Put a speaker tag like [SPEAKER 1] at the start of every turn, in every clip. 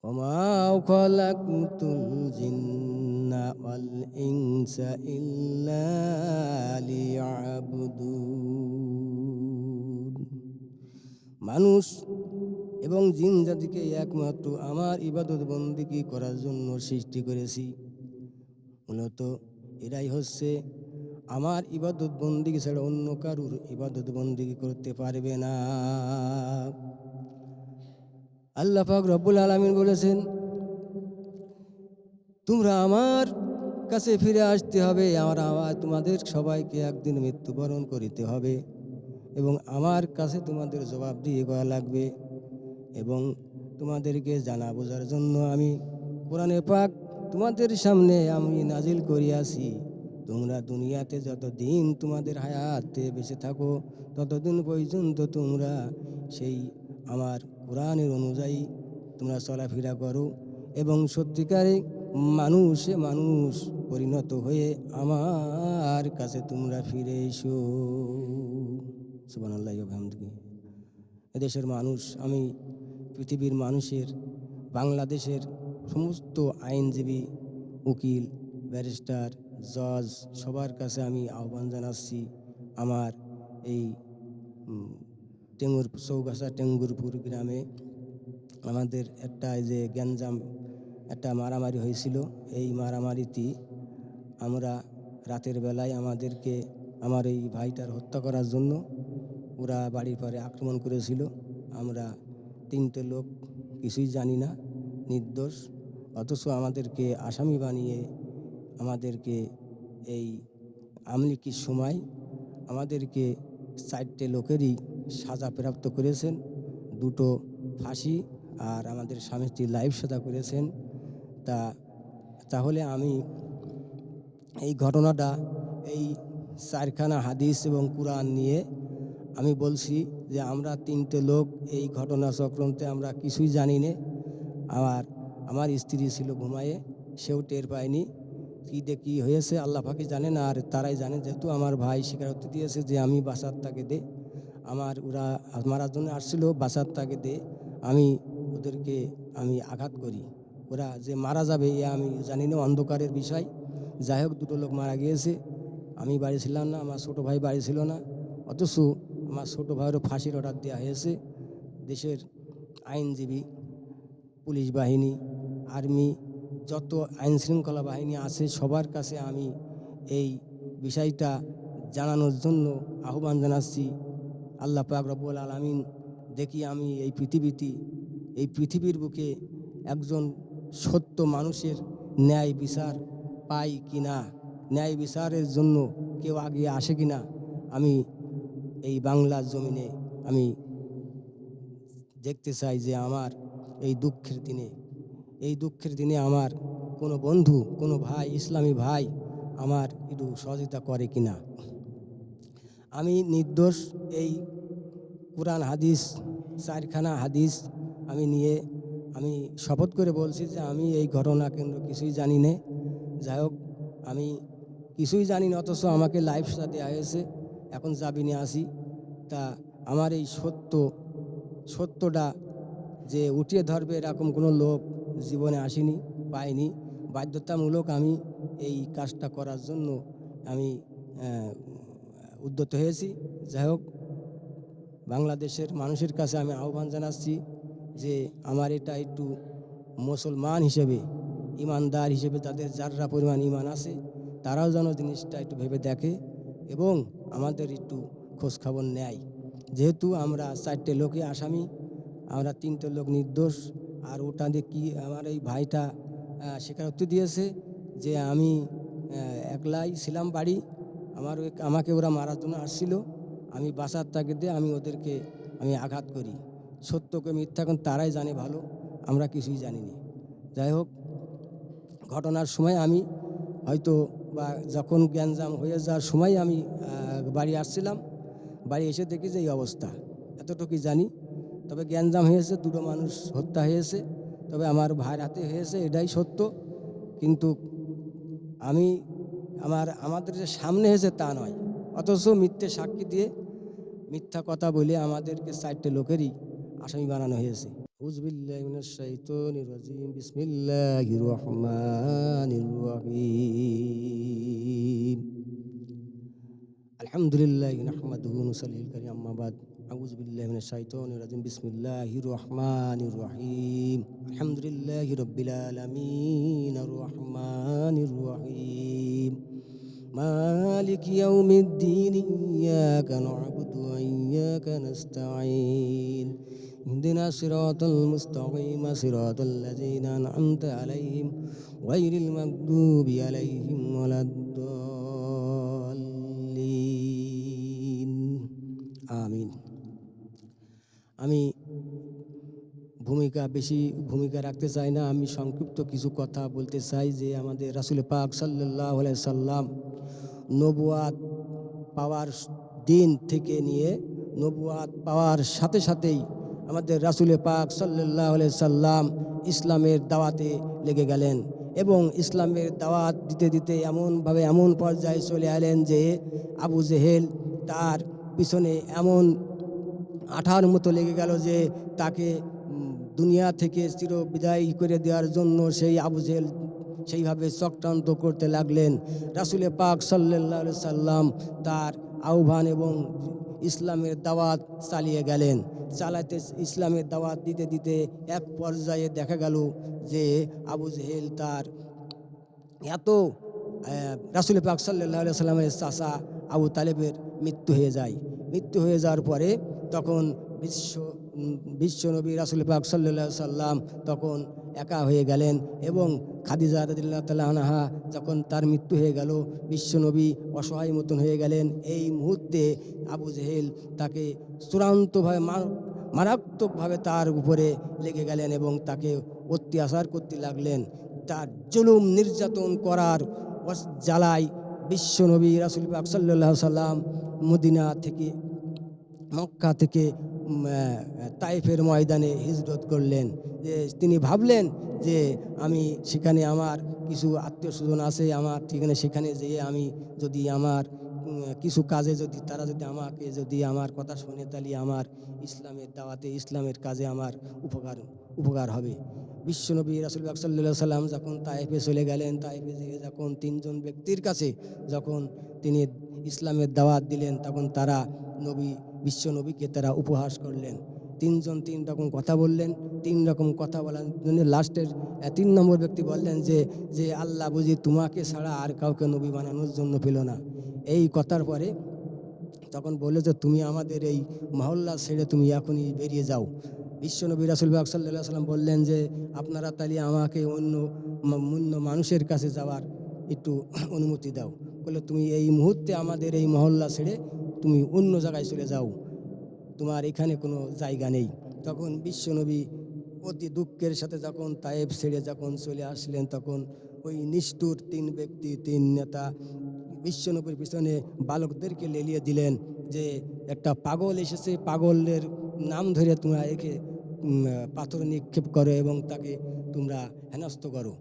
[SPEAKER 1] ওমা খলাকতুল জিন্না ওয়াল ইনসা ইল্লা লিয়াবুদুন। মানুষ এবং জিন জাতিকে একমাত্র আমার ইবাদত বন্দিগি করার জন্য সৃষ্টি করেছি। মূলত এরাই হচ্ছে আমার ইবাদত বন্দিগি ছাড়া অন্য কারুর ইবাদত বন্দিগি করতে পারবে না। আল্লাহ পাক রব্বুল আলামিন বলেছেন, তোমরা আমার কাছে ফিরে আসতে হবে, আমার তোমাদের সবাইকে একদিন মৃত্যুবরণ করিতে হবে এবং আমার কাছে তোমাদের জবাব দিয়ে করা লাগবে। এবং তোমাদেরকে জানা বোঝার জন্য আমি কোরআনে পাক তোমাদের সামনে আমি নাজিল করিয়াছি। তোমরা দুনিয়াতে যতদিন তোমাদের হায়াতে বেঁচে থাকো ততদিন পর্যন্ত তোমরা সেই আমার কোরআনের অনুযায়ী তোমরা চলাফেরা করো এবং সত্যিকারে মানুষ পরিণত হয়ে আমার কাছে তোমরা ফিরে এসো। সুবহানাল্লাহি ওয়া বিহামদিহি। এদেশের মানুষ, আমি পৃথিবীর মানুষের, বাংলাদেশের সমস্ত আইনজীবী, উকিল, ব্যারিস্টার, জজ সবার কাছে আমি আহ্বান জানাচ্ছি, আমার এই চৌগাছা টেঙ্গুরপুর গ্রামে আমাদের একটা যে গ্যাঞ্জাম একটা মারামারি হয়েছিল, এই মারামারিতে আমরা রাতের বেলায় আমার এই ভাইটার হত্যা করার জন্য ওরা বাড়ির পরে আক্রমণ করেছিল। আমরা 3টে লোক কিছুই জানি না, নির্দোষ, অথচ আমাদেরকে আসামি বানিয়ে আমাদেরকে এই আমলিকির সময় আমাদেরকে 4টে লোকেরই সাজা প্রাপ্ত করেছেন, 2টো ফাঁসি আর আমাদের স্বামী স্ত্রী লাইফ সাজা করেছেন। তাহলে আমি এই ঘটনাটা এই 4খানা হাদিস এবং কুরআন নিয়ে আমি বলছি যে আমরা 3টে লোক এই ঘটনা চক্রান্তে আমরা কিছুই জানি না। আমার স্ত্রী ছিল ঘুমায়ে, সেও টের পায়নি। কী হয়েছে আল্লাহ পাকই জানেন, আর তারাই জানে, যেহেতু আমার ভাই স্বীকারোক্তি দিয়েছে যে আমি বাঁচার তাকে দে, ওরা মারার জন্য আসছিল, বাঁচার তাকে দে, আমি ওদেরকে আঘাত করি। ওরা যে মারা যাবে এ আমি জানি না, অন্ধকারের বিষয়। যাই হোক, 2টো লোক মারা গিয়েছে, আমি বাড়ি ছিলাম না, আমার ছোটো ভাই বাড়ি ছিল না, অথচ আমার ছোটো ভাইয়েরও ফাঁসির অর্ডার দেওয়া হয়েছে। দেশের আইনজীবী, পুলিশ বাহিনী, আর্মি, যত আইনশৃঙ্খলা বাহিনী আছে সবার কাছে আমি এই বিষয়টা জানানোর জন্য আহ্বান জানাচ্ছি। আল্লাহ পাক রব্বুল আলামিন দেখি আমি এই পৃথিবীর বুকে একজন সত্য মানুষের ন্যায় বিচার পাই কিনা, ন্যায় বিচারের জন্য কেউ আগে আসে কিনা। আমি এই বাংলার জমিনে আমি দেখতে চাই যে আমার এই দুঃখের দিনে আমার কোনো বন্ধু, কোনো ভাই, ইসলামী ভাই আমার একটু সহযোগিতা করে কিনা। আমি নির্দোষ। এই কুরআন হাদিস 4খানা হাদিস নিয়ে আমি শপথ করে বলছি যে আমি এই ঘটনা কেন্দ্র কিছুই জানি না। যাই হোক, আমি কিছুই জানি না, অথচ আমাকে লাইফ সাজা দেওয়া হয়েছে, এখন জামিনে আছি। তা আমার এই সত্যটা যে উঠিয়ে ধরবে এরকম কোনো লোক জীবনে আসেনি, পাইনি। বাধ্যতামূলক আমি এই কাজটা করার জন্য আমি উদ্যত হয়েছি। যাই হোক, বাংলাদেশের মানুষের কাছে আমি আহ্বান জানাচ্ছি যে আমার এটা একটু মুসলমান হিসেবে, ইমানদার হিসেবে, তাদের যারা পরিমাণ ইমান আছে তারাও যেন জিনিসটা একটু ভেবে দেখে এবং আমাদের একটু খোঁজখবর নেয়। যেহেতু আমরা 4টে লোকে আসামি, আমরা 3টে লোক নির্দোষ। আর ওটা দিয়ে কি আমার এই ভাইটা স্বীকারোক্তি দিয়েছে যে আমি একলাই ছিলাম বাড়ি, আমাকে ওরা মারার জন্য আসছিল, আমি বাঁচার তাগিদে ওদেরকে আঘাত করি। সত্যকে মিথ্যা এখন তারাই জানে ভালো, আমরা কিছুই জানি না। যাই হোক, ঘটনার সময় আমি হয়তো বা যখন গ্যাঞ্জাম হয়ে যাওয়ার সময় আমি বাড়ি আসছিলাম, বাড়ি এসে দেখি যে এই অবস্থা, এতটুকুই জানি। তবে গ্যাঞ্জাম হয়েছে, 2টো মানুষ হত্যা হয়েছে, তবে আমার ভাইয়ের হাতে হয়েছে, এটাই সত্য। কিন্তু আমাদের যে সামনে হয়েছে তা নয়, অথচ মিথ্যে সাক্ষী দিয়ে মিথ্যা কথা বলে আমাদেরকে 4টে লোকেরই আসামি বানানো হয়েছে। أعوذ بالله من الشيطان الرجيم بسم الله الرحمن الرحيم الحمد لله نحمده ونصلي الكريم أما بعد أعوذ بالله من الشيطان الرجيم بسم الله الرحمن الرحيم الحمد لله رب العالمين الرحمن الرحيم مالك يوم الدين إياك نعبد وإياك نستعين اهدنا الصراط المستقيم صراط الذين أنعمت عليهم غير المغضوب عليهم ولا الضالين آمين আমি বেশি ভূমিকা রাখতে চাই না। আমি সংক্ষিপ্ত কিছু কথা বলতে চাই যে আমাদের রাসূল পাক সাল্লাল্লাহু আলাইহি সাল্লাম নবুয়াত পাওয়ার দিন থেকে নিয়ে নবুয়াত পাওয়ার সাথে সাথেই আমাদের রাসূল পাক সাল্লাল্লাহু আলাইহি সাল্লাম ইসলামের দাওয়াতে লেগে গেলেন এবং ইসলামের দাওয়াত দিতে দিতে এমন পর্যায়ে চলে এলেন যে আবু জেহেল তার পিছনে এমন আঠার মতো লেগে গেল যে তাকে দুনিয়া থেকে চির বিদায় করে দেওয়ার জন্য সেই আবু জেহেল সেইভাবে চক্রান্ত করতে লাগলেন। রাসূল পাক সাল্লাল্লাহু আলাইহি সাল্লাম তার আহ্বান এবং ইসলামের দাওয়াত চালিয়ে গেলেন। ইসলামের দাওয়াত দিতে দিতে এক পর্যায়ে দেখা গেল যে আবু জেহেল তার এত রাসূল পাক সাল্লাল্লাহু আলাইহি সাল্লামের চাচা আবু তালেবের মৃত্যু হয়ে যাওয়ার পরে তখন বিশ্বনবী রাসূল পাক সাল্লাল্লাহু আলাইহি সাল্লাম তখন একা হয়ে গেলেন এবং খাদিজা রাদিয়াল্লাহু তাআলা আনহা যখন তার মৃত্যু হয়ে গেল বিশ্বনবী অসহায় মতন হয়ে গেলেন। এই মুহূর্তে আবু জেহেল তাকে চূড়ান্তভাবে মারাত্মকভাবে তার উপরে লেগে গেলেন এবং তাকে অত্যাচার করতে লাগলেন। তার জুলুম নির্যাতন করার জ্বালায় বিশ্বনবী রাসূল পাক সাল্লাল্লাহু আলাইহি সাল্লাম মক্কা থেকে তায়েফের ময়দানে হিজরত করলেন। যে তিনি ভাবলেন যে আমি সেখানে আমার কিছু আত্মীয় স্বজন আছে, আমার সেখানে যেয়ে আমি যদি আমার কিছু কাজে যদি তারা যদি আমাকে যদি আমার কথা শুনে তাহলে আমার ইসলামের দাওয়াতে ইসলামের কাজে আমার উপকার হবে। বিশ্বনবী রাসূল পাক সাল্লাল্লাহু আলাইহি সাল্লাম যখন তায়েফে চলে গেলেন, তায়েফে যেয়ে যখন তিনজন ব্যক্তির কাছে যখন তিনি ইসলামের দাওয়াত দিলেন তখন তারা বিশ্বনবীকে তারা উপহাস করলেন। তিনজন তিন রকম কথা বললেন। তিন রকম কথা বলার জন্য লাস্টের 3 নম্বর ব্যক্তি বললেন যে আল্লাহ বুঝি তোমাকে ছাড়া আর কাউকে নবী বানানোর জন্য পেল না। এই কথার পরে তখন বলল যে তুমি আমাদের এই মহল্লা ছেড়ে তুমি এখনই বেরিয়ে যাও। বিশ্বনবী রাসূল পাক সাল্লাল্লাহু আলাইহি সাল্লাম বললেন যে আপনারা তাহলে আমাকে অন্য মানুষের কাছে যাওয়ার একটু অনুমতি দাও। বলে তুমি এই মুহূর্তে আমাদের এই মহল্লা ছেড়ে তুমি অন্য জায়গায় চলে যাও, তোমার এখানে কোনো জায়গা নেই। তখন বিশ্বনবী অতি দুঃখের সাথে যখন তায়েফ ছেড়ে যখন চলে আসলেন তখন ওই নিষ্ঠুর 3 ব্যক্তি 3 নেতা বিশ্বনবীর পিছনে বালকদেরকে লেলিয়ে দিলেন যে একটা পাগল এসেছে, পাগলের নাম ধরে তোমরা একে পাথর নিক্ষেপ করো এবং তাকে তোমরা হেনস্থ করো।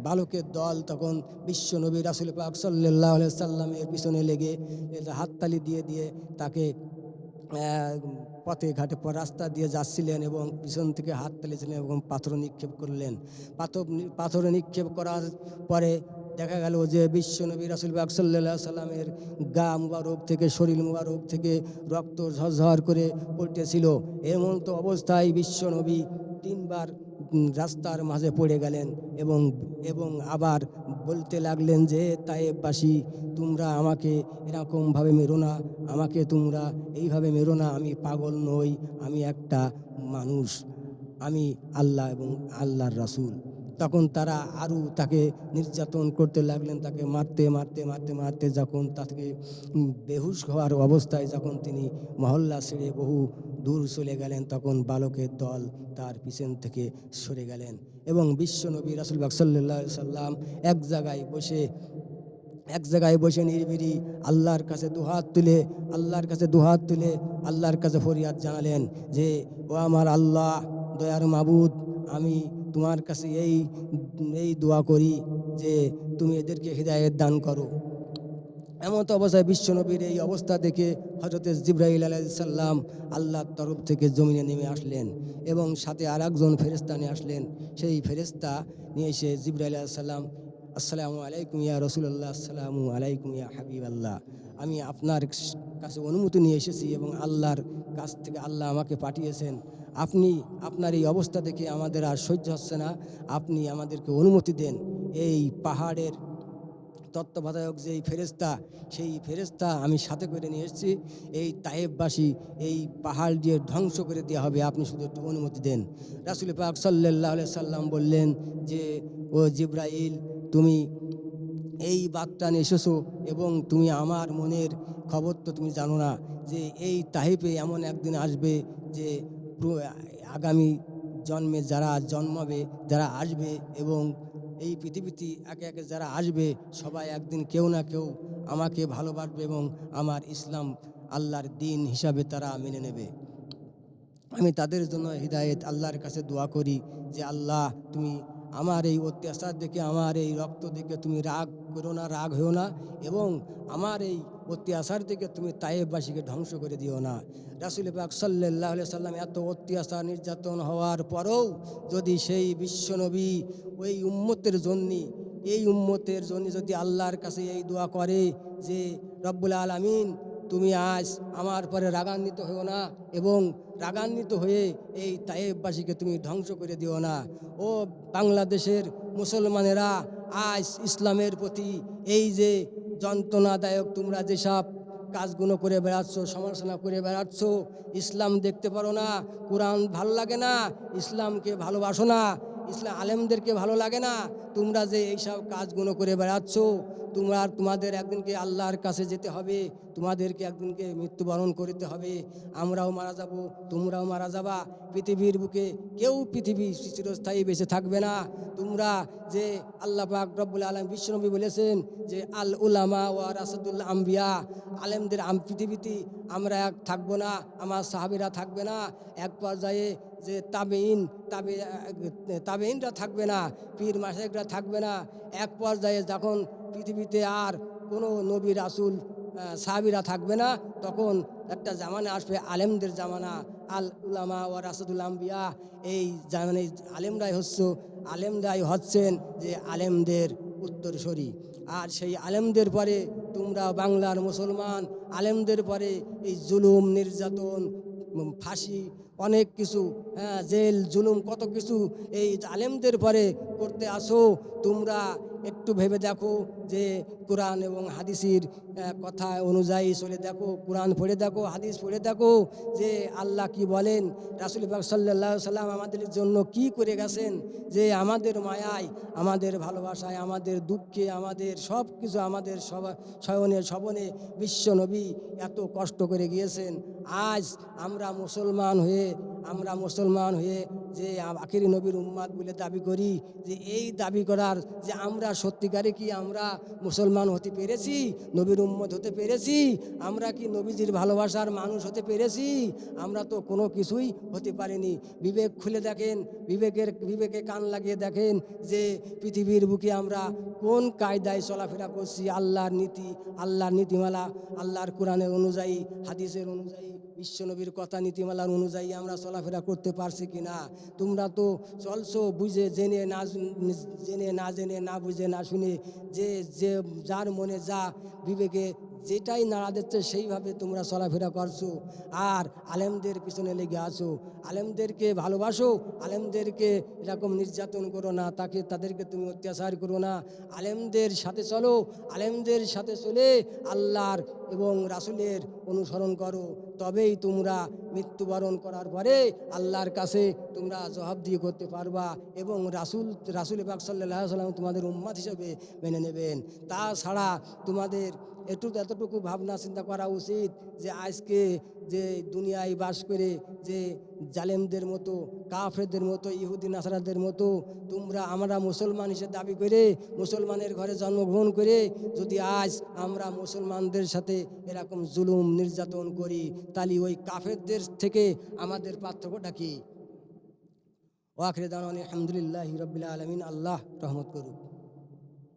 [SPEAKER 1] বালকের দল তখন বিশ্বনবী রাসূল পাক সাল্লাল্লাহু আলাইহি সাল্লামের পিছনে লেগে হাততালি দিয়ে তাকে পথে ঘাটে রাস্তা দিয়ে যাচ্ছিলেন এবং পিছন থেকে হাততালি ছিলেন এবং পাথর নিক্ষেপ করলেন। পাথর নিক্ষেপ করার পরে দেখা গেল যে বিশ্বনবী রাসূল পাক সাল্লাল্লাহু আলাইহি সাল্লামের গা মুবারক থেকে শরীর মুবারক থেকে রক্ত ঝরঝর করে পড়তেছিল। এমন তো অবস্থায় বিশ্বনবী 3 বার রাস্তার মাঝে পড়ে গেলেন এবং আবার বলতে লাগলেন যে তায়েফবাসী তোমরা আমাকে এরকমভাবে মেরো না, আমাকে তোমরা এইভাবে মেরো না, আমি পাগল নই, আমি একটা মানুষ, আমি আল্লাহ এবং আল্লাহর রাসূল। তখন তারা আরও তাকে নির্যাতন করতে লাগলেন, তাকে মারতে যখন তাকে বেহুশ হওয়ার অবস্থায় যখন তিনি মহল্লা ছেড়ে বহু দূর চলে গেলেন তখন বালকের দল তার পিছন থেকে সরে গেলেন এবং বিশ্বনবী রাসূল পাক সাল্লাল্লাহু আলাইহি সাল্লাম এক জায়গায় বসে নিরিবিলি আল্লাহর কাছে দুহাত তুলে আল্লাহর কাছে ফরিয়াদ জানালেন যে ও আমার আল্লাহ, দয়ার মাবুদ, আমি তোমার কাছে এই দোয়া করি যে তুমি এদেরকে হিদায়াত দান করো। এমন তো অবস্থায় বিশ্বনবীর এই অবস্থা দেখে হযরত জিবরাইল আলাইহিস সালাম আল্লাহর তরফ থেকে জমিনে নেমে আসলেন এবং সাথে আর একজন ফেরেশতা নিয়ে আসলেন। সেই ফেরেশতা নিয়ে এসে জিবরাইল আলাইহিস সালাম, আসসালামু আলাইকুম ইয়া রাসূলুল্লাহ, আসসালামু আলাইকুম ইয়া হাবিবাল্লাহ, আমি আপনার কাছে অনুমতি নিয়ে এসেছি এবং আল্লাহর কাছ থেকে আল্লাহ আমাকে পাঠিয়েছেন। আপনি আপনার এই অবস্থা দেখে আমাদের আর সহ্য হচ্ছে না, আপনি আমাদেরকে অনুমতি দেন। এই পাহাড়ের তত্ত্বাবধায়ক যেই ফেরেশতা, সেই ফেরেশতা আমি সাথে করে নিয়ে এসেছি। এই তায়েববাসী এই পাহাড় দিয়ে ধ্বংস করে দেওয়া হবে, আপনি শুধু একটু অনুমতি দেন। রাসূল পাক সাল্লাল্লাহু আলাইহি সাল্লাম বললেন যে, ও জিবরাইল, তুমি এই বার্তা নিয়ে এসেছো এবং তুমি আমার মনের খবর তো তুমি জানো না যে এই তাইফে এমন একদিন আসবে যে আগামী জন্মে যারা জন্মাবে, যারা আসবে এবং এই পৃথিবীতে একে একে যারা আসবে, সবাই একদিন কেউ না কেউ আমাকে ভালোবাসবে এবং আমার ইসলাম আল্লাহর দিন হিসাবে তারা মেনে নেবে। আমি তাদের জন্য হিদায়েত আল্লাহর কাছে দোয়া করি যে আল্লাহ, তুমি আমার এই অত্যাচার দেখে, আমার এই রক্ত দেখে তুমি রাগ করো না, রাগ হও না, এবং আমার এই অত্যাচার দেখে তুমি তায়েববাসীকে ধ্বংস করে দিও না। রাসূল পাক সাল্লাল্লাহু আলাইহি সাল্লাম এত অত্যাচার নির্যাতন হওয়ার পরেও যদি সেই বিশ্বনবী ওই উম্মতের জন্য, এই উম্মতের জন্য যদি আল্লাহর কাছে এই দোয়া করে যে রব্বুল আলামিন, তুমি আজ আমার পরে রাগান্বিত হও না এবং রাগান্বিত হয়ে এই তায়েববাসীকে তুমি ধ্বংস করে দিও না। ও বাংলাদেশের মুসলমানেরা, আজ ইসলামের প্রতি এই যে যন্ত্রণাদায়ক তোমরা যেসব কাজগুলো করে বেড়াচ্ছ, সমালোচনা করে বেড়াচ্ছ, ইসলাম দেখতে পারো না, কোরআন ভালো লাগে না, ইসলামকে ভালোবাসো না, ইসলাম আলেমদেরকে ভালো লাগে না, তোমরা যে এইসব কাজগুলো করে বেড়াচ্ছ, তোমাদের একদিনকে আল্লাহর কাছে যেতে হবে, তোমাদেরকে একদিনকে মৃত্যুবরণ করতে হবে। আমরাও মারা যাব, তোমরাও মারা যাবা। পৃথিবীর বুকে কেউ পৃথিবী চিরস্থায়ী বেঁচে থাকবে না। তোমরা যে আল্লাহ পাক রব্বুল আলামিন বিশ্বনবী বলেছেন যে আল উলামা ওয়া রাসাতুল আম্বিয়া, আলেমদের পৃথিবীতে আমরা এক থাকবো না, আমার সাহাবীরা থাকবে না, এক পর্যায়ে যে তাবেইনরা থাকবে না, পীর মাশায়েখরা থাকবে না, এক পর্যায়ে যখন পৃথিবীতে আর কোনো নবী রাসূল সাহাবীরা থাকবে না, তখন একটা জামানা আসবে আলেমদের জামানা। আল উলামা ওয়া রাসাতুল আম্বিয়া, এই জামানায় আলেমরাই হচ্ছেন যে আলেমদের উত্তরসূরি। আর সেই আলেমদের পরে তোমরা বাংলার মুসলমান, আলেমদের পরে এই জুলুম নির্যাতন, ফাঁসি, অনেক কিছু, জেল জুলুম, কত কিছু এই আলেমদের পরে করতে আসো। তোমরা একটু ভেবে দেখো যে কোরআন এবং হাদিসের কথা অনুযায়ী চলে দেখো, কোরআন পড়ে দেখো, হাদিস পড়ে দেখো যে আল্লাহ কি বলেন, রাসূল পাক সাল্লাল্লাহু আলাইহি সাল্লাম আমাদের জন্য কি করে গেছেন, যে আমাদের মায়ায়, আমাদের ভালোবাসায়, আমাদের দুঃখে, আমাদের সব কিছু, আমাদের শয়নে স্বপনে বিশ্বনবী এত কষ্ট করে গিয়েছেন। আজ আমরা মুসলমান হয়ে যে আখিরি নবীর উম্মাত বলে দাবি করি, যে এই দাবি করার যে আমরা সত্যিকারে কি আমরা মুসলমান হতে পেরেছি, নবীর উম্মত হতে পেরেছি, আমরা কি নবীজির ভালোবাসার মানুষ হতে পেরেছি? আমরা তো কোনো কিছুই হতে পারিনি। বিবেক খুলে দেখেন, বিবেকে কান লাগিয়ে দেখেন যে পৃথিবীর বুকে আমরা কোন কায়দায় চলাফেরা করছি, আল্লাহর নীতি, আল্লাহর নীতিমালা, আল্লাহর কোরআনের অনুযায়ী, হাদিসের অনুযায়ী, বিশ্বনবীর কথা নীতিমালার অনুযায়ী আমরা চলাফেরা করতে পারছি কি না? তোমরা তো চলছো বুঝে জেনে না বুঝে না শুনে, যে যার মনে যা বিবেকে যেটাই নাড়া দিচ্ছে সেইভাবে তোমরা চলাফেরা করছো। আর আলেমদের পিছনে লেগে আসো, আলেমদেরকে ভালোবাসো, আলেমদেরকে এরকম নির্যাতন করো না, তাদেরকে তুমি অত্যাচার করো না, আলেমদের সাথে চলো, আলেমদের সাথে চলে আল্লাহর এবং রাসূলের অনুসরণ করো। তবেই তোমরা মৃত্যুবরণ করার পরে আল্লাহর কাছে তোমরা জবাবদিহি করতে পারবা এবং রাসূল পাক সাল্লাল্লাহু আলাইহি ওয়াসাল্লাম তোমাদের উম্মত হিসেবে মেনে নেবেন। তাছাড়া তোমাদের এতটুকু ভাবনা চিন্তা করা উচিত যে আজকে যে দুনিয়ায় বাস করে যে জালেমদের মতো, কাফেরদের মতো, ইহুদি নাসারাদের মতো আমরা মুসলমান হিসেবে দাবি করে, মুসলমানের ঘরে জন্মগ্রহণ করে যদি আজ আমরা মুসলমানদের সাথে এরকম জুলুম নির্যাতন করি, তাহলে ওই কাফেরদের থেকে আমাদের পার্থক্যটা কি? ওয়া আখিরু দাওয়ানা আলহামদুলিল্লাহি রাব্বিল আলামিন। আল্লাহ রহমত করুক।